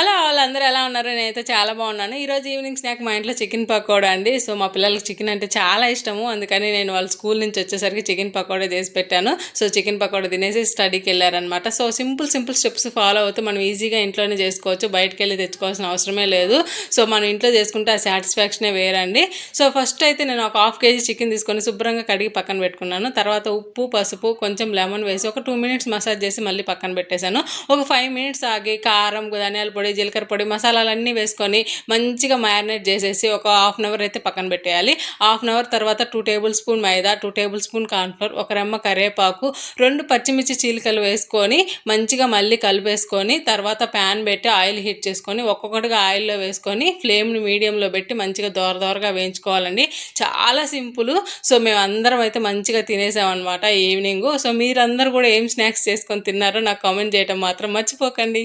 Hello! వాళ్ళందరూ ఎలా ఉన్నారు? నేనైతే చాలా బాగున్నాను. ఈరోజు ఈవినింగ్ స్నాక్ మా ఇంట్లో చికెన్ పకోడా అండి. సో, మా పిల్లలకి చికెన్ అంటే చాలా ఇష్టము. అందుకని నేను వాళ్ళ స్కూల్ నుంచి వచ్చేసరికి చికెన్ పకోడా చేసి పెట్టాను. సో, చికెన్ పకోడా తినేసి స్టడీకెళ్ళారనమాట. సో, సింపుల్ స్టెప్స్ ఫాలో అవుతూ మనం ఈజీగా ఇంట్లోనే చేసుకోవచ్చు. బయటకెళ్ళి తెచ్చుకోవాల్సిన అవసరమే లేదు. సో, మనం ఇంట్లో చేసుకుంటే ఆ సాటిస్ఫాక్షనే వేరండి. సో, ఫస్ట్ అయితే నేను ఒక హాఫ్ కేజీ చికెన్ తీసుకొని శుభ్రంగా కడిగి పక్కన పెట్టుకున్నాను. తర్వాత ఉప్పు, పసుపు, కొంచెం లెమన్ వేసి ఒక 2 మినిట్స్ మసాజ్ చేసి మళ్ళీ పక్కన పెట్టేశాను. ఒక 5 మినిట్స్ ఆగి కారం, ధనియాల పొడి, జీలకర్ర పొడి, మసాలాలన్నీ వేసుకొని మంచిగా మ్యారినేట్ చేసేసి ఒక హాఫ్ అన్ అవర్ అయితే పక్కన పెట్టేయాలి. హాఫ్ అన్ అవర్ తర్వాత 2 టేబుల్ స్పూన్ మైదా, 2 టేబుల్ స్పూన్ కార్న్‌ఫ్లోర్, ఒక రెమ్మ కరివేపాకు, 2 పచ్చిమిర్చి చీలికలు వేసుకొని మంచిగా మళ్ళీ కలిపేసుకొని తర్వాత ప్యాన్ పెట్టి ఆయిల్ హీట్ చేసుకొని ఒక్కొక్కటిగా ఆయిల్లో వేసుకొని ఫ్లేమ్ని మీడియంలో పెట్టి మంచిగా దోరగా వేయించుకోవాలండి. చాలా సింపుల్. సో, మేమందరం అయితే మంచిగా తినేసామన్నమాట ఈవినింగు. సో, మీరందరూ కూడా ఏం స్నాక్స్ చేసుకొని తిన్నారో నాకు కామెంట్ చేయడం మాత్రం మర్చిపోకండి.